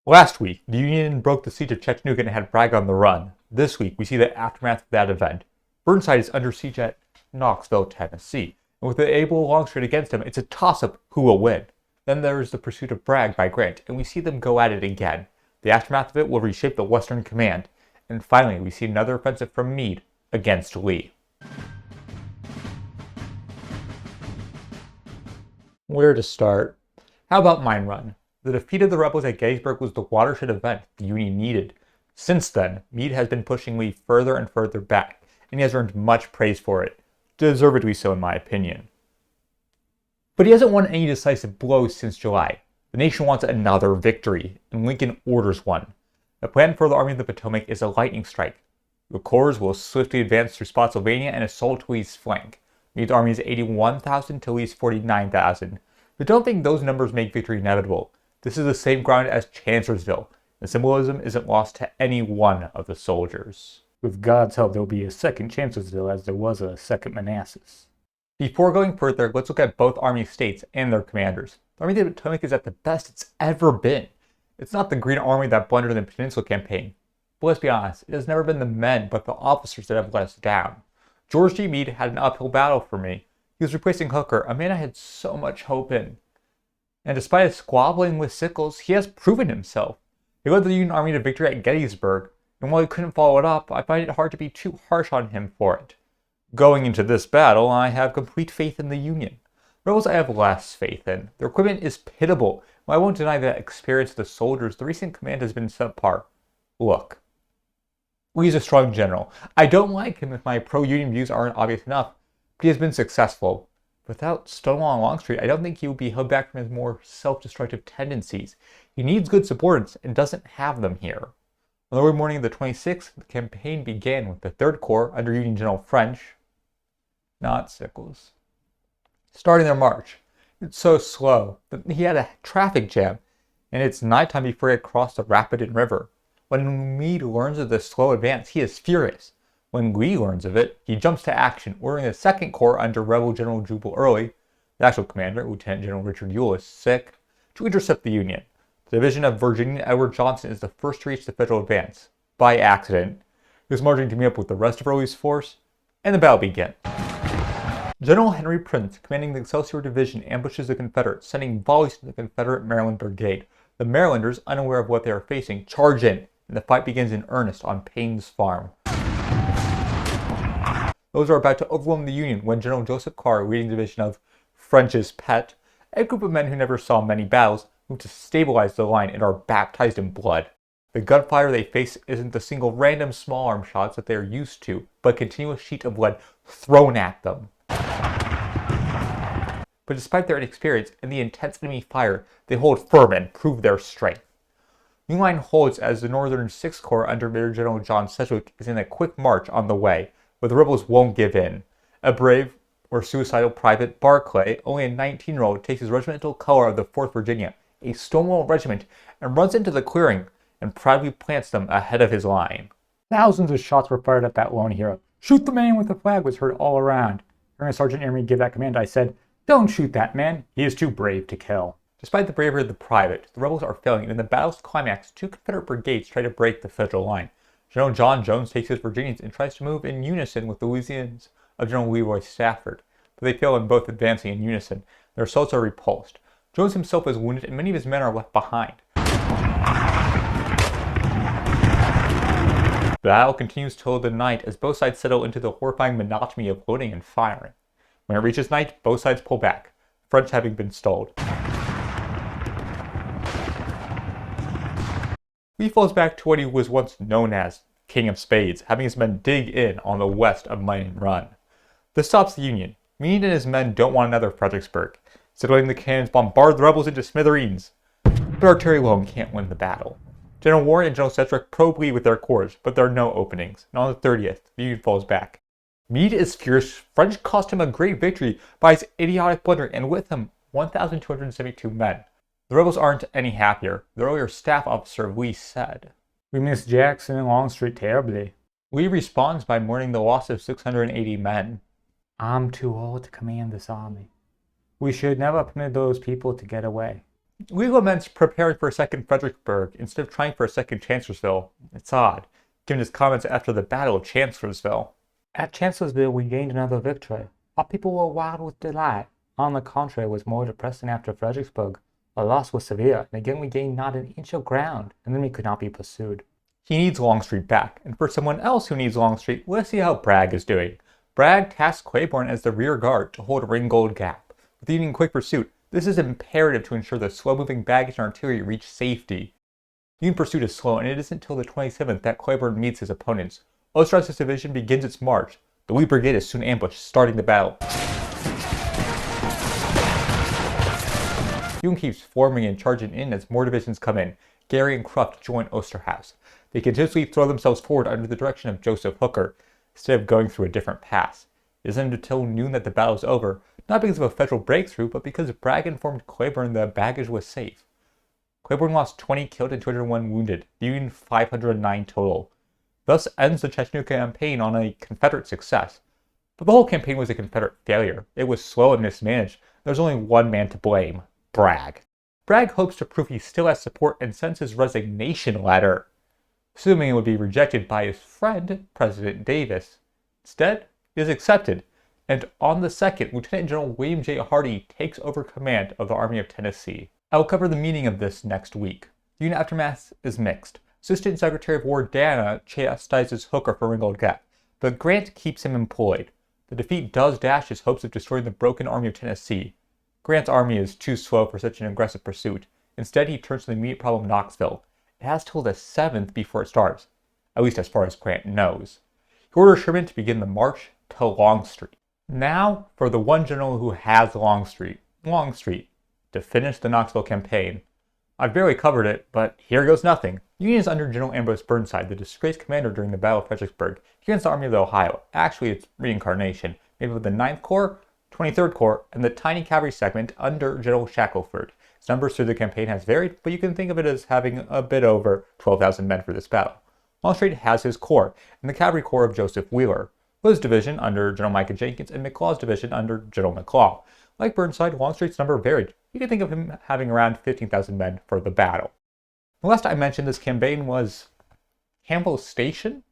Last week, the Union broke the siege of Chattanooga and had Bragg on the run. This week, we see the aftermath of that event. Burnside is under siege at Knoxville, Tennessee, and with the able Longstreet against him, it's a toss-up who will win. Then there is the pursuit of Bragg by Grant, and we see them go at it again. The aftermath of it will reshape the Western Command. And finally, we see another offensive from Meade against Lee. Where to start? How about Mine Run? The defeat of the rebels at Gettysburg was the watershed event the Union needed. Since then, Meade has been pushing Lee further and further back, and he has earned much praise for it, deservedly so in my opinion. But he hasn't won any decisive blows since July. The nation wants another victory, and Lincoln orders one. The plan for the Army of the Potomac is a lightning strike. The corps will swiftly advance through Spotsylvania and assault Lee's flank. Meade's army is 81,000 to Lee's 49,000. But don't think those numbers make victory inevitable. This is the same ground as Chancellorsville. The symbolism isn't lost to any one of the soldiers. With God's help, there'll be a second Chancellorsville as there was a second Manassas. Before going further, let's look at both Army states and their commanders. The Army of the Potomac is at the best it's ever been. It's not the Green Army that blundered in the Peninsula Campaign. But let's be honest, it has never been the men but the officers that have let us down. George G. Meade had an uphill battle for me. He was replacing Hooker, a man I had so much hope in. And despite his squabbling with Sickles, he has proven himself. He led the Union Army to victory at Gettysburg, and while he couldn't follow it up, I find it hard to be too harsh on him for it. Going into this battle, I have complete faith in the Union. Rebels I have less faith in. Their equipment is pitiable. While I won't deny the experience of the soldiers, the recent command has been subpar. Look, Lee's a strong general. I don't like him if my pro-Union views aren't obvious enough, but he has been successful. Without Stonewall and Longstreet, I don't think he would be held back from his more self-destructive tendencies. He needs good subordinates and doesn't have them here. On the early morning of the 26th, the campaign began with the 3rd Corps under Union General French, not Sickles, starting their march. It's so slow that he had a traffic jam, and it's nighttime before he had crossed the Rapidan River. When Meade learns of this slow advance, he is furious. When Lee learns of it, he jumps to action, ordering the 2nd Corps under Rebel General Jubal Early, the actual commander, Lieutenant General Richard Ewell, is sick, to intercept the Union. The division of Virginia Edward Johnson is the first to reach the Federal advance. By accident, he was marching to meet up with the rest of Early's force, and the battle began. General Henry Prince, commanding the Excelsior Division, ambushes the Confederates, sending volleys to the Confederate Maryland Brigade. The Marylanders, unaware of what they are facing, charge in, and the fight begins in earnest on Payne's Farm. Those are about to overwhelm the Union when General Joseph Carr, leading the division of French's Pet, a group of men who never saw many battles, move to stabilize the line and are baptized in blood. The gunfire they face isn't the single random small arm shots that they are used to, but a continuous sheet of lead thrown at them. But despite their inexperience and the intense enemy fire, they hold firm and prove their strength. The line holds as the Northern 6th Corps under Major General John Sedgwick is in a quick march on the way, but the rebels won't give in. A brave or suicidal Private Barclay, only a 19-year-old, takes his regimental color of the 4th Virginia, a Stonewall regiment, and runs into the clearing and proudly plants them ahead of his line. Thousands of shots were fired at that lone hero. "Shoot the man with the flag" was heard all around. Hearing Sergeant Emery give that command, I said, "Don't shoot that man. He is too brave to kill." Despite the bravery of the private, the rebels are failing, and in the battle's climax, 2 Confederate brigades try to break the Federal line. General John Jones takes his Virginians and tries to move in unison with the Louisians of General Leroy Stafford, but they fail in both advancing in unison. Their assaults are repulsed. Jones himself is wounded, and many of his men are left behind. The battle continues till the night as both sides settle into the horrifying monotony of loading and firing. When it reaches night, both sides pull back, French having been stalled. Lee falls back to what he was once known as, King of Spades, having his men dig in on the west of Mine Run. This stops the Union. Meade and his men don't want another Fredericksburg. Instead of letting the cannons bombard the rebels into smithereens. But artillery alone can't win the battle. General Warren and General Sedgwick probe Lee with their corps, but there are no openings, and on the 30th, the Union falls back. Meade is furious. French cost him a great victory by his idiotic blundering, and with him, 1,272 men. The rebels aren't any happier. The earlier staff officer of Lee said, "We miss Jackson and Longstreet terribly." Lee responds by mourning the loss of 680 men. "I'm too old to command this army. We should never permit those people to get away." Lee laments preparing for a second Fredericksburg instead of trying for a second Chancellorsville. It's odd, given his comments after the Battle of Chancellorsville. At Chancellorsville, we gained another victory. Our people were wild with delight. On the contrary, it was more depressing after Fredericksburg. Our loss was severe, and again we gained not an inch of ground, and then we could not be pursued. He needs Longstreet back, and for someone else who needs Longstreet, let's see how Bragg is doing. Bragg tasked Claiborne as the rear guard to hold Ringgold Gap. With the Union quick pursuit, this is imperative to ensure the slow-moving baggage and artillery reach safety. Union pursuit is slow, and it isn't until the 27th that Claiborne meets his opponents. Osterhaus's division begins its march. The Lee Brigade is soon ambushed, starting the battle. Union keeps forming and charging in as more divisions come in. Gary and Cruft join Osterhaus. They continuously throw themselves forward under the direction of Joseph Hooker, instead of going through a different pass. It isn't until noon that the battle is over, not because of a federal breakthrough, but because Bragg informed Claiborne the baggage was safe. Claiborne lost 20 killed and 201 wounded, the Union 509 total. Thus ends the Chattanooga campaign on a Confederate success. But the whole campaign was a Confederate failure. It was slow and mismanaged. There's only one man to blame: Bragg. Bragg hopes to prove he still has support and sends his resignation letter, assuming it would be rejected by his friend, President Davis. Instead, it is accepted, and on the 2nd, Lieutenant General William J. Hardee takes over command of the Army of Tennessee. I will cover the meaning of this next week. The Union aftermath is mixed. Assistant Secretary of War Dana chastises Hooker for Ringgold Gap, but Grant keeps him employed. The defeat does dash his hopes of destroying the broken Army of Tennessee. Grant's army is too slow for such an aggressive pursuit. Instead, he turns to the immediate problem of Knoxville. It has till the 7th before it starts, at least as far as Grant knows. He orders Sherman to begin the march to Longstreet. Now, for the one general who has Longstreet, to finish the Knoxville campaign. I've barely covered it, but here goes nothing. The Union is under General Ambrose Burnside, the disgraced commander during the Battle of Fredericksburg, against the Army of the Ohio. Actually, its reincarnation, made up of the 9th Corps, 23rd Corps, and the tiny cavalry segment under General Shackelford. Its numbers through the campaign has varied, but you can think of it as having a bit over 12,000 men for this battle. Longstreet has his corps, and the cavalry corps of Joseph Wheeler, Wood's division under General Micah Jenkins, and McLaw's division under General McLaw. Like Burnside, Longstreet's number varied. You can think of him having around 15,000 men for the battle. The last I mentioned this campaign was Campbell Station?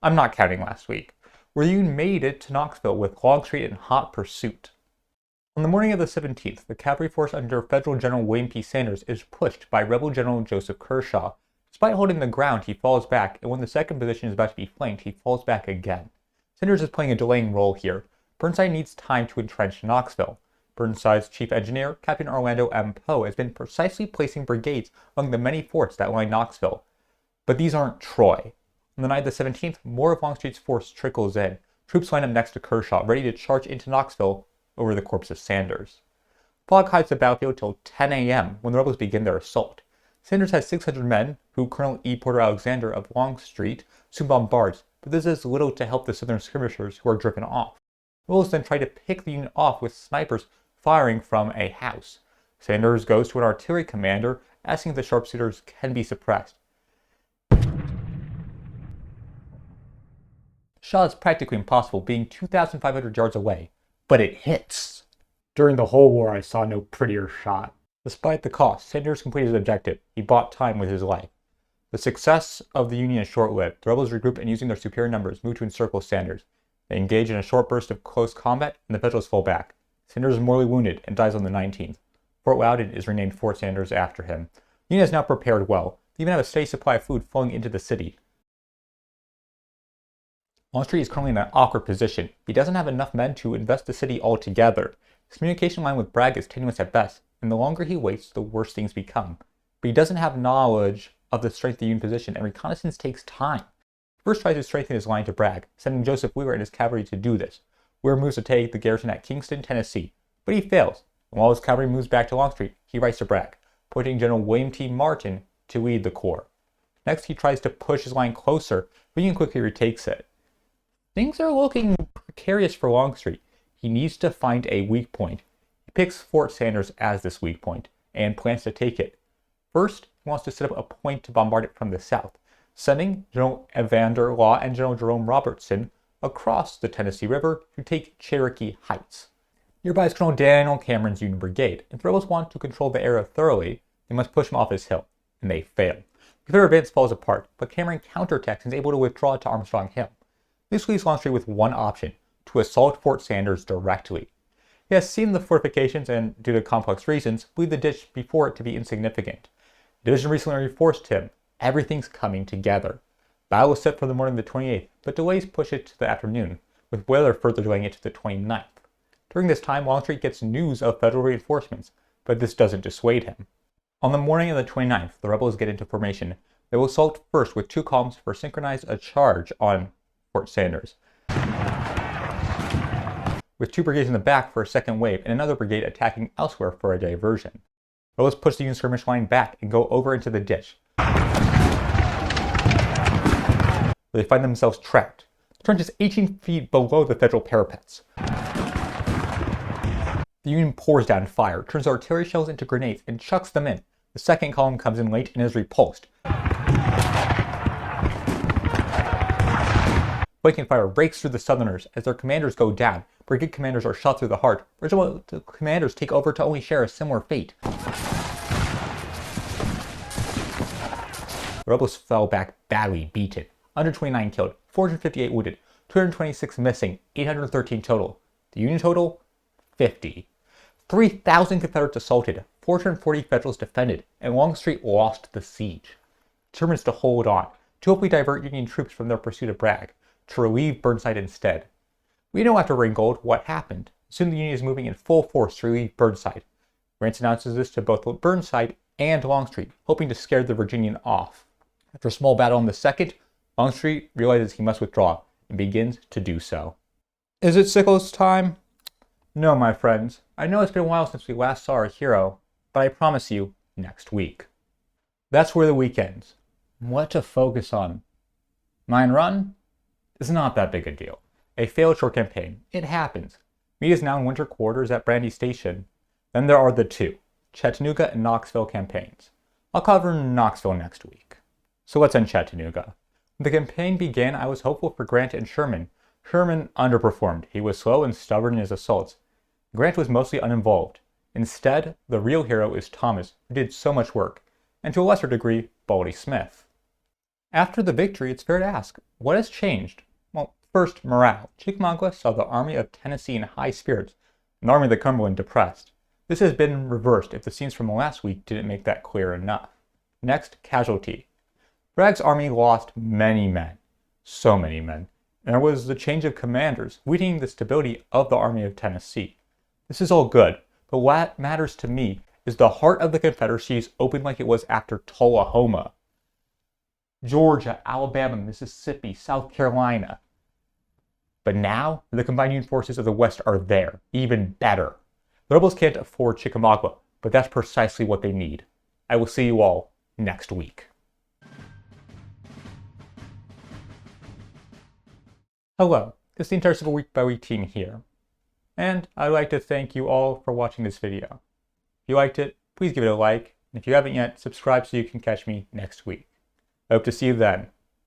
I'm not counting last week, where the Union made it to Knoxville with Longstreet in hot pursuit. On the morning of the 17th, the cavalry force under Federal General William P. Sanders is pushed by Rebel General Joseph Kershaw. Despite holding the ground, he falls back, and when the second position is about to be flanked, he falls back again. Sanders is playing a delaying role here. Burnside needs time to entrench Knoxville. Burnside's chief engineer, Captain Orlando M. Poe, has been precisely placing brigades among the many forts that line Knoxville. But these aren't Troy. On the night of the 17th, more of Longstreet's force trickles in. Troops line up next to Kershaw, ready to charge into Knoxville over the corpse of Sanders. Fog hides the battlefield till 10 a.m. when the rebels begin their assault. Sanders has 600 men, who Colonel E. Porter Alexander of Longstreet soon bombards, but this is little to help the southern skirmishers who are driven off. Rebels then try to pick the Union off with snipers firing from a house. Sanders goes to an artillery commander, asking if the sharpshooters can be suppressed. Shot is practically impossible, being 2,500 yards away, but it hits. During the whole war, I saw no prettier shot. Despite the cost, Sanders completed his objective. He bought time with his life. The success of the Union is short-lived. The rebels regroup and, using their superior numbers, move to encircle Sanders. They engage in a short burst of close combat, and the Federals fall back. Sanders is mortally wounded and dies on the 19th. Fort Loudon is renamed Fort Sanders after him. The Union is now prepared well. They even have a steady supply of food flowing into the city. Longstreet is currently in an awkward position. He doesn't have enough men to invest the city altogether. His communication line with Bragg is tenuous at best, and the longer he waits, the worse things become. But he doesn't have knowledge of the strength of the Union position, and reconnaissance takes time. He first tries to strengthen his line to Bragg, sending Joseph Wheeler and his cavalry to do this. Wheeler moves to take the garrison at Kingston, Tennessee, but he fails. And while his cavalry moves back to Longstreet, he writes to Bragg, appointing General William T. Martin to lead the corps. Next, he tries to push his line closer, but Union quickly retakes it. Things are looking precarious for Longstreet. He needs to find a weak point. He picks Fort Sanders as this weak point, and plans to take it. First, he wants to set up a point to bombard it from the south, sending General Evander Law and General Jerome Robertson across the Tennessee River to take Cherokee Heights. Nearby is Colonel Daniel Cameron's Union Brigade. If the rebels want to control the area thoroughly, They must push him off his hill, and they fail. The Confederate advance falls apart, but Cameron counterattacks and is able to withdraw to Armstrong Hill. This leaves Longstreet with one option, to assault Fort Sanders directly. He has seen the fortifications and, due to complex reasons, believed the ditch before it to be insignificant. The division recently reinforced him. Everything's coming together. Battle is set for the morning of the 28th, but delays push it to the afternoon, with weather further delaying it to the 29th. During this time, Longstreet gets news of federal reinforcements, but this doesn't dissuade him. On the morning of the 29th, the rebels get into formation. They will assault first with 2 columns for synchronize a charge on Fort Sanders, with 2 brigades in the back for a second wave and another brigade attacking elsewhere for a diversion. Rebels push the Union skirmish line back and go over into the ditch, where they find themselves trapped. The trench is 18 feet below the federal parapets. The Union pours down fire, turns artillery shells into grenades, and chucks them in. The second column comes in late and is repulsed. Flanking fire breaks through the Southerners as their commanders go down. Brigade commanders are shot through the heart. Regiment commanders take over to only share a similar fate. The rebels fell back badly beaten. 129 killed, 458 wounded, 226 missing, 813 total. The Union total? 50. 3,000 Confederates assaulted, 440 Federals defended, and Longstreet lost the siege. Determines to hold on, to hopefully divert Union troops from their pursuit of Bragg, to relieve Burnside instead. We know after Ringgold what happened. Soon the Union is moving in full force to relieve Burnside. Grant announces this to both Burnside and Longstreet, hoping to scare the Virginian off. After a small battle on the 2nd, Longstreet realizes he must withdraw, and begins to do so. Is it Sickles' time? No, my friends. I know it's been a while since we last saw our hero, but I promise you, next week. That's where the week ends. What to focus on? Mine Run? It's not that big a deal. A failed short campaign. It happens. Meade is now in winter quarters at Brandy Station. Then there are the 2, Chattanooga and Knoxville campaigns. I'll cover Knoxville next week. So let's end Chattanooga. When the campaign began, I was hopeful for Grant and Sherman. Sherman underperformed. He was slow and stubborn in his assaults. Grant was mostly uninvolved. Instead, the real hero is Thomas, who did so much work, and to a lesser degree, Baldy Smith. After the victory, it's fair to ask, what has changed? Well, first, morale. Chickamauga saw the Army of Tennessee in high spirits, and the Army of the Cumberland depressed. This has been reversed if the scenes from last week didn't make that clear enough. Next, casualty. Bragg's army lost many men, so many men, and there was the change of commanders, weakening the stability of the Army of Tennessee. This is all good, but what matters to me is the heart of the Confederacy is open like it was after Tullahoma. Georgia, Alabama, Mississippi, South Carolina. But now, the combined Union forces of the West are there, even better. The rebels can't afford Chickamauga, but that's precisely what they need. I will see you all next week. Hello, it's the entire Civil Week by Week team here, and I'd like to thank you all for watching this video. If you liked it, please give it a like, and if you haven't yet, subscribe so you can catch me next week. I hope to see you then.